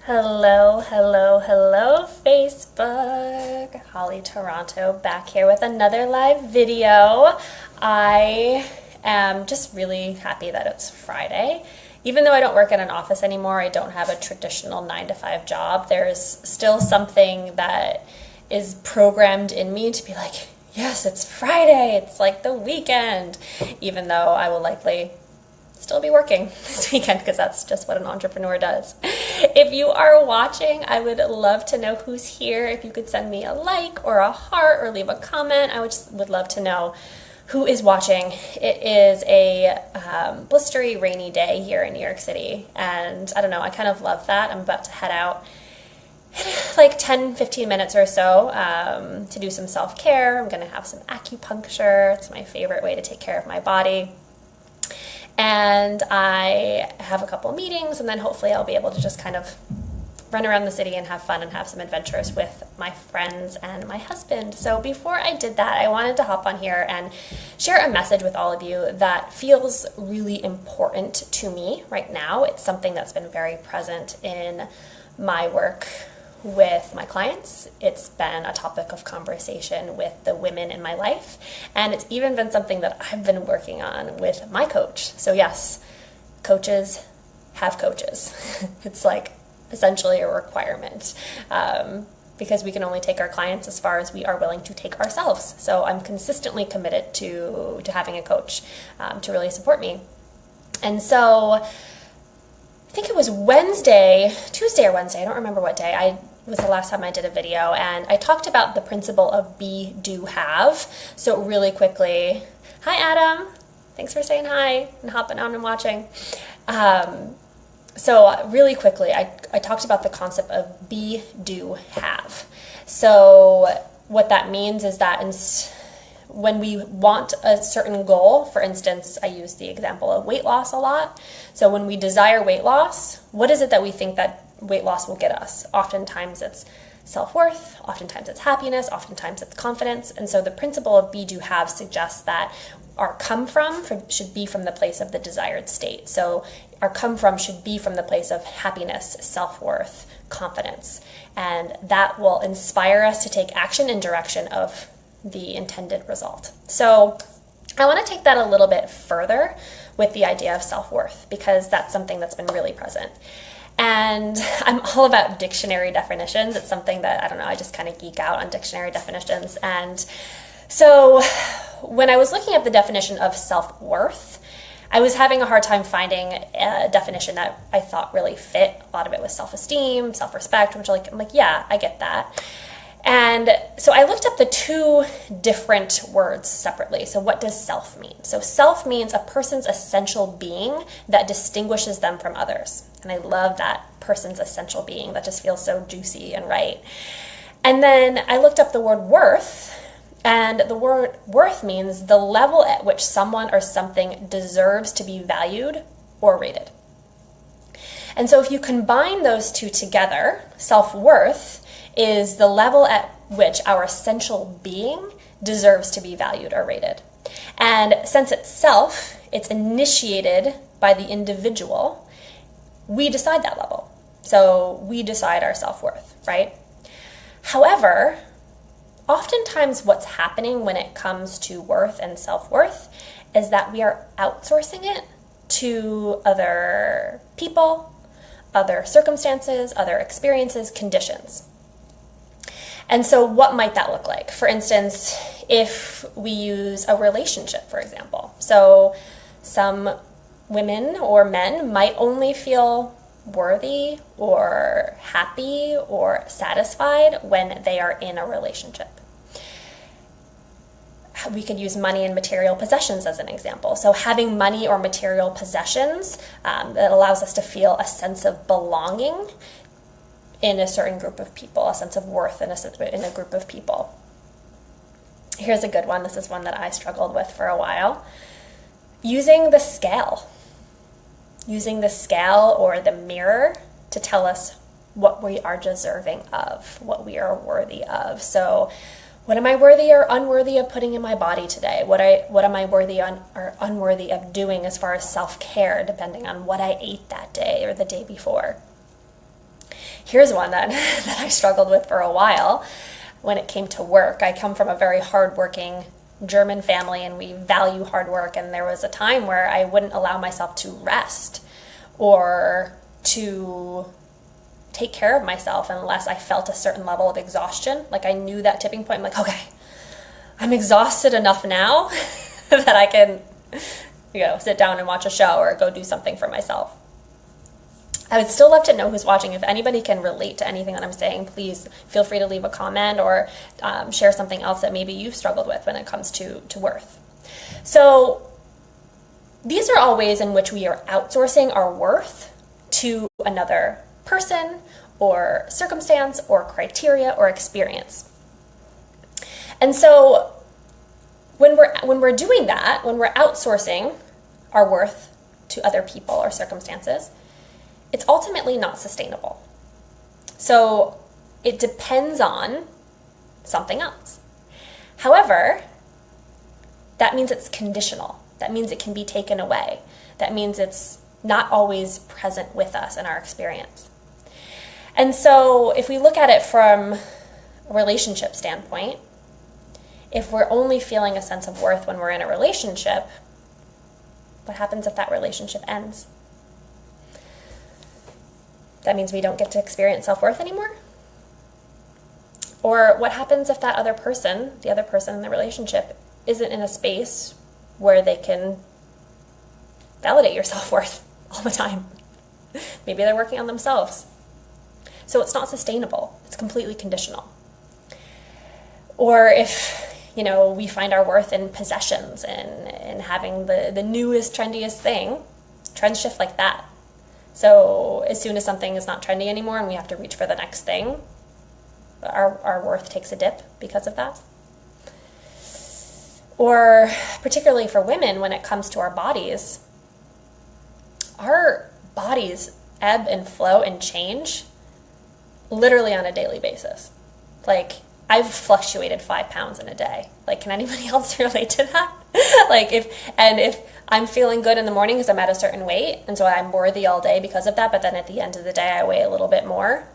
Hello, hello, hello, Facebook. Holly Toronto back here with another live video. I am just really happy that it's Friday. Even though I don't work in an office anymore, I don't have a traditional 9 to 5 job, there's still something that is programmed in me to be like, yes, it's Friday, it's like the weekend, even though I will likely still be working this weekend because that's just what an entrepreneur does. If you are watching, I would love to know who's here. If you could send me a like or a heart or leave a comment, I would love to know who is watching. It is a blistery rainy day here in New York City, and I don't know, I kind of love that. I'm about to head out like 10-15 minutes or so to do some self-care. I'm going to have some acupuncture. It's my favorite way to take care of my body. And I have a couple meetings, and then hopefully I'll be able to just kind of run around the city and have fun and have some adventures with my friends and my husband. So before I did that, I wanted to hop on here and share a message with all of you that feels really important to me right now. It's something that's been very present in my work with my clients. It's been a topic of conversation with the women in my life, and it's even been something that I've been working on with my coach. So yes, coaches have coaches. It's like essentially a requirement because we can only take our clients as far as we are willing to take ourselves. So I'm consistently committed to having a coach to really support me. And so I think it was Tuesday or Wednesday, I don't remember what day, was the last time I did a video, and I talked about the principle of be, do, have. So really quickly, hi Adam, thanks for saying hi and hopping on and watching. So really quickly, I talked about the concept of be, do, have. So what that means is that when we want a certain goal, for instance, I use the example of weight loss a lot. So when we desire weight loss, what is it that we think that weight loss will get us? Oftentimes it's self-worth, oftentimes it's happiness, oftentimes it's confidence. And so the principle of be, do, have suggests that our come from should be from the place of the desired state. So our come from should be from the place of happiness, self-worth, confidence. And that will inspire us to take action in direction of the intended result. So I want to take that a little bit further with the idea of self-worth, because that's something that's been really present. And I'm all about dictionary definitions. It's something that, I don't know, I just kind of geek out on dictionary definitions. And so when I was looking at the definition of self-worth, I was having a hard time finding a definition that I thought really fit. A lot of it was self-esteem, self-respect, which I'm like, yeah, I get that. And so I looked up the two different words separately. So what does self mean? So self means a person's essential being that distinguishes them from others. And I love that, person's essential being. That just feels so juicy and right. And then I looked up the word worth, and the word worth means the level at which someone or something deserves to be valued or rated. And so if you combine those two together, self-worth is the level at which our essential being deserves to be valued or rated. And since it's initiated by the individual, we decide that level. So we decide our self-worth, right? However, oftentimes what's happening when it comes to worth and self-worth is that we are outsourcing it to other people, other circumstances, other experiences, conditions. And so what might that look like? For instance, if we use a relationship, for example. So some women or men might only feel worthy or happy or satisfied when they are in a relationship. We could use money and material possessions as an example. So having money or material possessions that allows us to feel a sense of belonging in a certain group of people, a sense of worth in a group of people. Here's a good one. This is one that I struggled with for a while. Using the scale or the mirror to tell us what we are deserving of, what we are worthy of. So what am I worthy or unworthy of putting in my body today? What am I worthy or unworthy of doing as far as self-care, depending on what I ate that day or the day before? Here's one that, that I struggled with for a while when it came to work. I come from a very hardworking German family, and we value hard work. And there was a time where I wouldn't allow myself to rest or to take care of myself unless I felt a certain level of exhaustion. Like I knew that tipping point. I'm like, okay, I'm exhausted enough now that I can, sit down and watch a show or go do something for myself. I would still love to know who's watching. If anybody can relate to anything that I'm saying, please feel free to leave a comment or share something else that maybe you've struggled with when it comes to worth. So these are all ways in which we are outsourcing our worth to another person or circumstance or criteria or experience. And so when we're doing that, when we're outsourcing our worth to other people or circumstances, it's ultimately not sustainable. So it depends on something else. However, that means it's conditional. That means it can be taken away. That means it's not always present with us in our experience. And so if we look at it from a relationship standpoint, if we're only feeling a sense of worth when we're in a relationship, what happens if that relationship ends? That means we don't get to experience self-worth anymore? Or what happens if that other person, the other person in the relationship, isn't in a space where they can validate your self-worth all the time? Maybe they're working on themselves. So it's not sustainable. It's completely conditional. Or if, we find our worth in possessions and having the newest, trendiest thing, trends shift like that. So as soon as something is not trendy anymore and we have to reach for the next thing, our worth takes a dip because of that. Or particularly for women, when it comes to our bodies ebb and flow and change literally on a daily basis. Like, I've fluctuated 5 pounds in a day. Like, can anybody else relate to that? if I'm feeling good in the morning because I'm at a certain weight, and so I'm worthy all day because of that, but then at the end of the day I weigh a little bit more.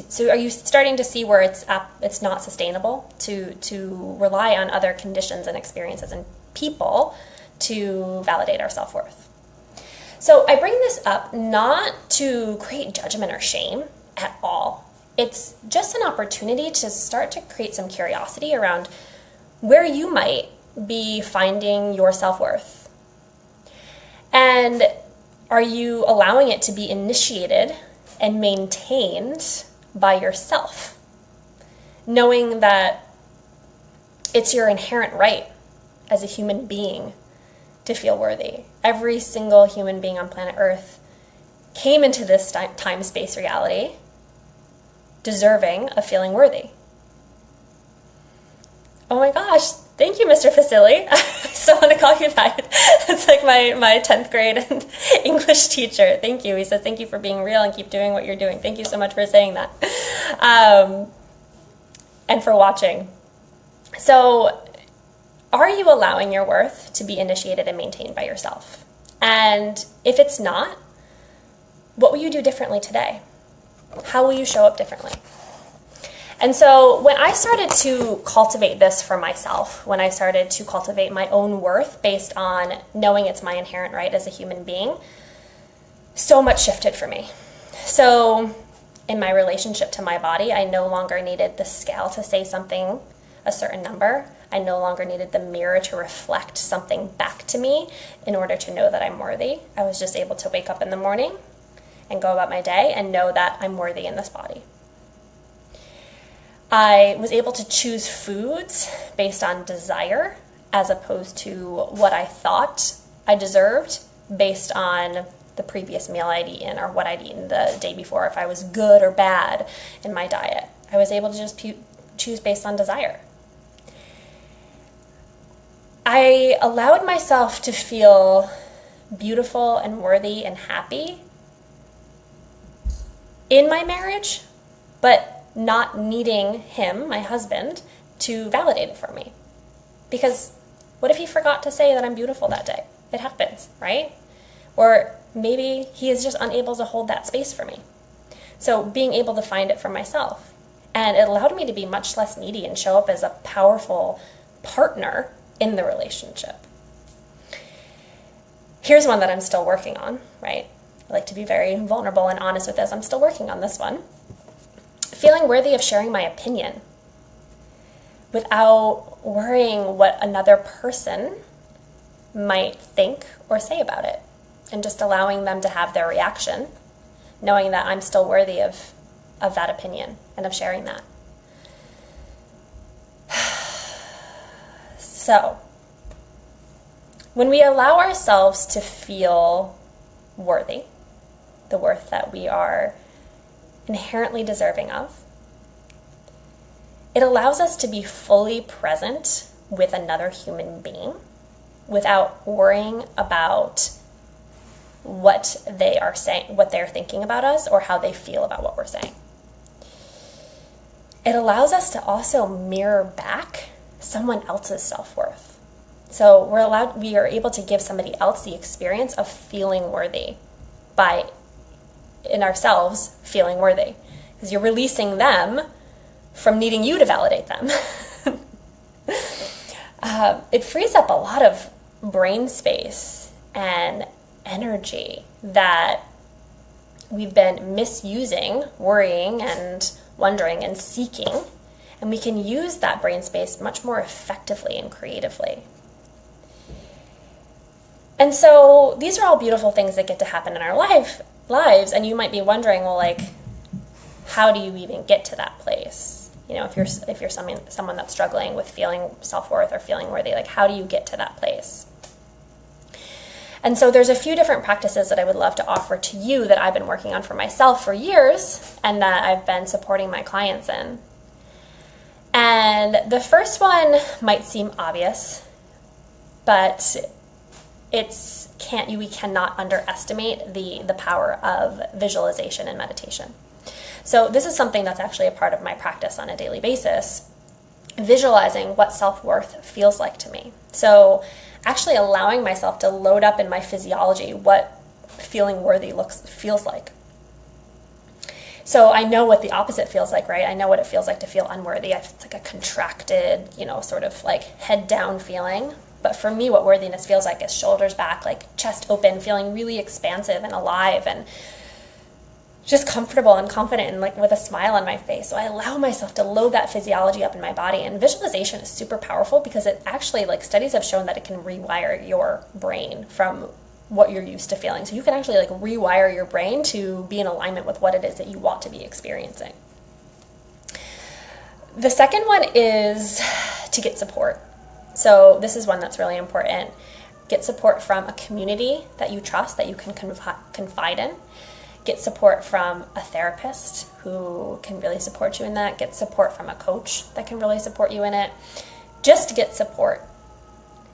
So are you starting to see where it's not sustainable to rely on other conditions and experiences and people to validate our self-worth? So I bring this up not to create judgment or shame at all. It's just an opportunity to start to create some curiosity around where you might be finding your self-worth. And are you allowing it to be initiated and maintained by yourself, knowing that it's your inherent right as a human being to feel worthy? Every single human being on planet Earth came into this time-space reality deserving of feeling worthy. Oh my gosh, thank you, Mr. Facili. I still want to call you that. It's like my 10th grade English teacher. Thank you. He says, thank you for being real and keep doing what you're doing. Thank you so much for saying that. And for watching. So, are you allowing your worth to be initiated and maintained by yourself? And if it's not, what will you do differently today? How will you show up differently? And so when I started to cultivate this for myself, when I started to cultivate my own worth based on knowing it's my inherent right as a human being, so much shifted for me. So in my relationship to my body, I no longer needed the scale to say something, a certain number. I no longer needed the mirror to reflect something back to me in order to know that I'm worthy. I was just able to wake up in the morning and go about my day and know that I'm worthy in this body. I was able to choose foods based on desire as opposed to what I thought I deserved based on the previous meal I'd eaten or what I'd eaten the day before, if I was good or bad in my diet. I was able to just choose based on desire. I allowed myself to feel beautiful and worthy and happy in my marriage, but not needing him, my husband, to validate it for me. Because what if he forgot to say that I'm beautiful that day? It happens, right? Or maybe he is just unable to hold that space for me. So being able to find it for myself. And it allowed me to be much less needy and show up as a powerful partner in the relationship. Here's one that I'm still working on, right? I like to be very vulnerable and honest with this. I'm still working on this one. Feeling worthy of sharing my opinion without worrying what another person might think or say about it, and just allowing them to have their reaction, knowing that I'm still worthy of that opinion and of sharing that. So, when we allow ourselves to feel worthy, the worth that we are inherently deserving of, it allows us to be fully present with another human being without worrying about what they are saying, what they're thinking about us, or how they feel about what we're saying. It allows us to also mirror back someone else's self-worth. So we are able to give somebody else the experience of feeling worthy by, in ourselves, feeling worthy. Because you're releasing them from needing you to validate them. It frees up a lot of brain space and energy that we've been misusing, worrying and wondering and seeking, and we can use that brain space much more effectively and creatively. And so these are all beautiful things that get to happen in our lives, and you might be wondering, well, like, how do you even get to that place? You know, if you're someone that's struggling with feeling self-worth or feeling worthy, like, how do you get to that place? And so there's a few different practices that I would love to offer to you that I've been working on for myself for years and that I've been supporting my clients in. And the first one might seem obvious, but we cannot underestimate the power of visualization and meditation. So this is something that's actually a part of my practice on a daily basis, visualizing what self-worth feels like to me. So actually allowing myself to load up in my physiology what feeling worthy feels like. So I know what the opposite feels like, right? I know what it feels like to feel unworthy. It's like a contracted, sort of like head down feeling. But for me, what worthiness feels like is shoulders back, like chest open, feeling really expansive and alive and just comfortable and confident and like with a smile on my face. So I allow myself to load that physiology up in my body. And visualization is super powerful because it actually, like, studies have shown that it can rewire your brain from what you're used to feeling. So you can actually like rewire your brain to be in alignment with what it is that you want to be experiencing. The second one is to get support. So this is one that's really important. Get support from a community that you trust, that you can confide in. Get support from a therapist who can really support you in that. Get support from a coach that can really support you in it. Just get support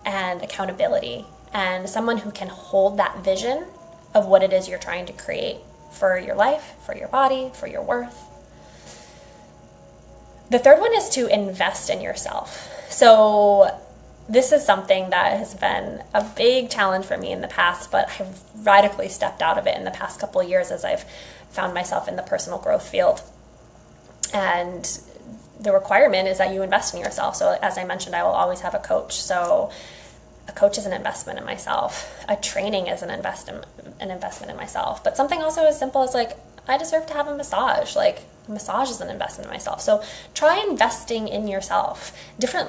and accountability and someone who can hold that vision of what it is you're trying to create for your life, for your body, for your worth. The third one is to invest in yourself. So this is something that has been a big challenge for me in the past, but I've radically stepped out of it in the past couple of years as I've found myself in the personal growth field. And the requirement is that you invest in yourself. So as I mentioned, I will always have a coach. So a coach is an investment in myself. A training is an investment in myself. But something also as simple as like, I deserve to have a massage. Like, a massage is an investment in myself. So try investing in yourself. Different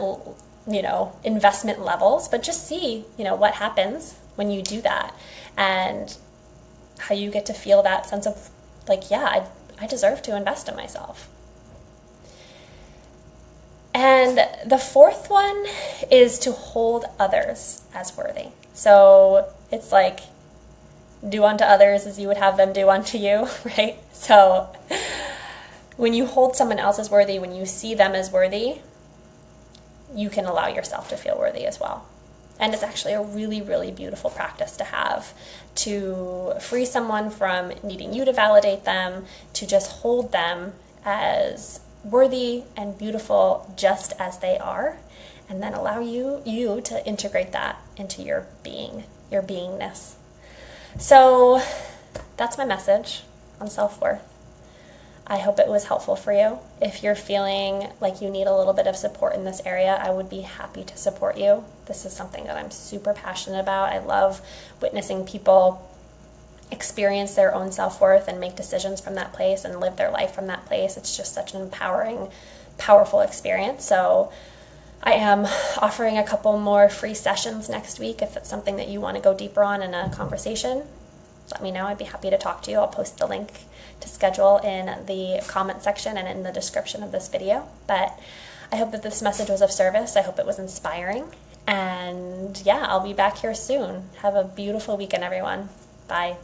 investment levels, but just see, what happens when you do that and how you get to feel that sense of like, yeah, I deserve to invest in myself. And the fourth one is to hold others as worthy. So it's like, do unto others as you would have them do unto you, right? So when you hold someone else as worthy, when you see them as worthy, you can allow yourself to feel worthy as well. And it's actually a really, really beautiful practice to have, to free someone from needing you to validate them, to just hold them as worthy and beautiful just as they are, and then allow you to integrate that into your being, your beingness. So that's my message on self-worth. I hope it was helpful for you. If you're feeling like you need a little bit of support in this area, I would be happy to support you. This is something that I'm super passionate about. I love witnessing people experience their own self-worth and make decisions from that place and live their life from that place. It's just such an empowering, powerful experience. So I am offering a couple more free sessions next week. If it's something that you want to go deeper on in a conversation, let me know. I'd be happy to talk to you. I'll post the link to schedule in the comment section and in the description of this video. But I hope that this message was of service. I hope it was inspiring. And yeah, I'll be back here soon. Have a beautiful weekend, everyone. Bye.